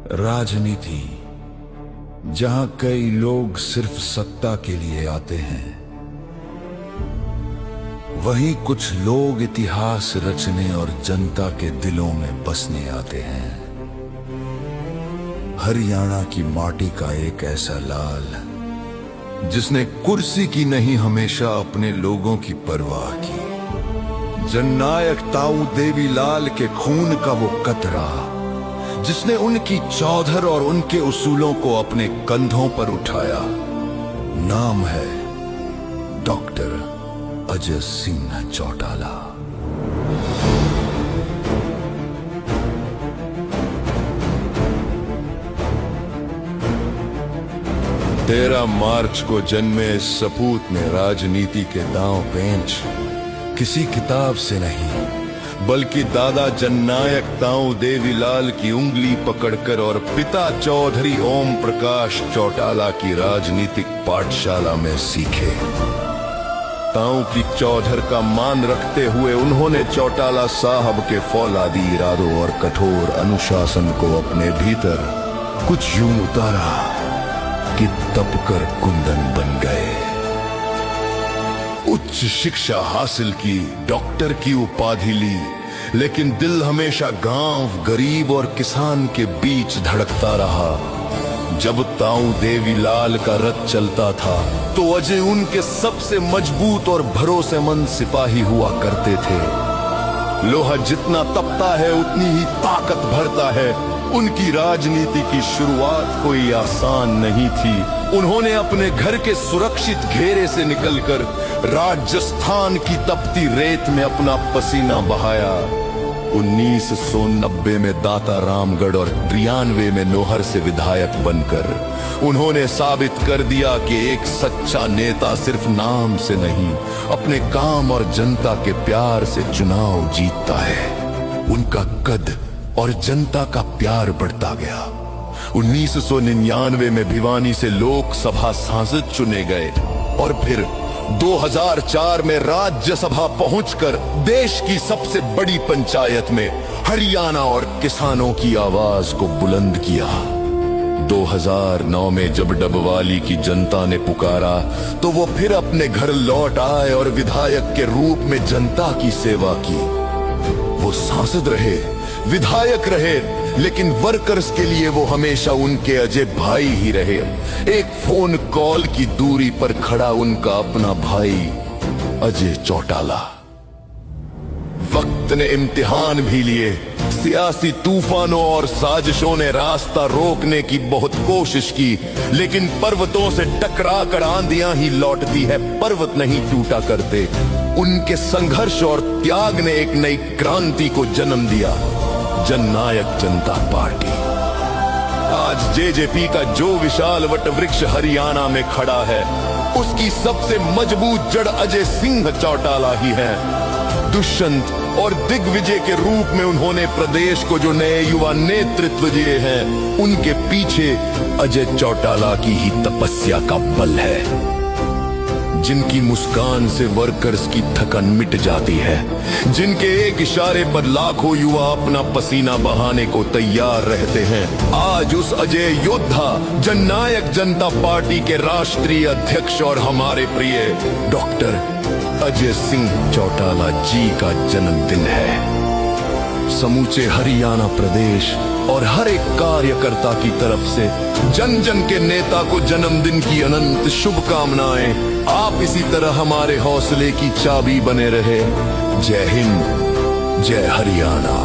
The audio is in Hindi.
राजनीति, जहां कई लोग सिर्फ सत्ता के लिए आते हैं, वहीं कुछ लोग इतिहास रचने और जनता के दिलों में बसने आते हैं। हरियाणा की माटी का एक ऐसा लाल जिसने कुर्सी की नहीं, हमेशा अपने लोगों की परवाह की। जननायक ताऊ देवीलाल के खून का वो कतरा जिसने उनकी चौधर और उनके उसूलों को अपने कंधों पर उठाया, नाम है डॉक्टर अजय सिंह चौटाला। 13 मार्च को जन्मे इस सपूत ने राजनीति के दांव पेंच किसी किताब से नहीं, बल्कि दादा जननायक ताऊ देवीलाल की उंगली पकड़कर और पिता चौधरी ओम प्रकाश चौटाला की राजनीतिक पाठशाला में सीखे। ताऊ की चौधर का मान रखते हुए उन्होंने चौटाला साहब के फौलादी इरादों और कठोर अनुशासन को अपने भीतर कुछ यूं उतारा कि तपकर कुंदन बन गए। उच्च शिक्षा हासिल की, डॉक्टर की उपाधि ली, लेकिन दिल हमेशा गांव, गरीब और किसान के बीच धड़कता रहा। जब ताऊ देवीलाल का रथ चलता था तो अजय उनके सबसे मजबूत और भरोसेमंद सिपाही हुआ करते थे। लोहा जितना तपता है उतनी ही ताकत भरता है। उनकी राजनीति की शुरुआत कोई आसान नहीं थी। उन्होंने अपने घर के सुरक्षित घेरे से निकलकर राजस्थान की तपती रेत में अपना पसीना बहाया। 1990 में दाता रामगढ़ और 93 में नोहर से विधायक बनकर उन्होंने साबित कर दिया कि एक सच्चा नेता सिर्फ नाम से नहीं, अपने काम और जनता के प्यार से चुनाव जीतता है। उनका कद और जनता का प्यार बढ़ता गया। 1999 में भिवानी से लोकसभा सांसद चुने गए और फिर 2004 में राज्यसभा पहुंचकर देश की सबसे बड़ी पंचायत में हरियाणा और किसानों की आवाज को बुलंद किया। 2009 में जब डबवाली की जनता ने पुकारा तो वो फिर अपने घर लौट आए और विधायक के रूप में जनता की सेवा की। वो सांसद रहे, विधायक रहे, लेकिन वर्कर्स के लिए वो हमेशा उनके अजय भाई ही रहे। एक फोन कॉल की दूरी पर खड़ा उनका अपना भाई अजय चौटाला। वक्त ने इम्तिहान भी लिए। सियासी तूफानों और साजिशों ने रास्ता रोकने की बहुत कोशिश की, लेकिन पर्वतों से टकरा कर आंधियां ही लौटती है, पर्वत नहीं टूटा करते। उनके संघर्ष और त्याग ने एक नई क्रांति को जन्म दिया, जननायक जनता पार्टी। आज जेजेपी का जो विशाल वटवृक्ष हरियाणा में खड़ा है, उसकी सबसे मजबूत जड़ अजय सिंह चौटाला ही है। दुष्यंत और दिग्विजय के रूप में उन्होंने प्रदेश को जो नए युवा नेतृत्व दिए हैं, उनके पीछे अजय चौटाला की ही तपस्या का बल है। जिनकी मुस्कान से वर्कर्स की थकन मिट जाती है, जिनके एक इशारे पर लाखों युवा अपना पसीना बहाने को तैयार रहते हैं, आज उस अजय योद्धा जननायक जनता पार्टी के राष्ट्रीय अध्यक्ष और हमारे प्रिय डॉक्टर अजय सिंह चौटाला जी का जन्मदिन है। समूचे हरियाणा प्रदेश और हर एक कार्यकर्ता की तरफ से जन जन के नेता को जन्मदिन की अनंत शुभकामनाएं। आप इसी तरह हमारे हौसले की चाबी बने रहे। जय हिंद, जय हरियाणा।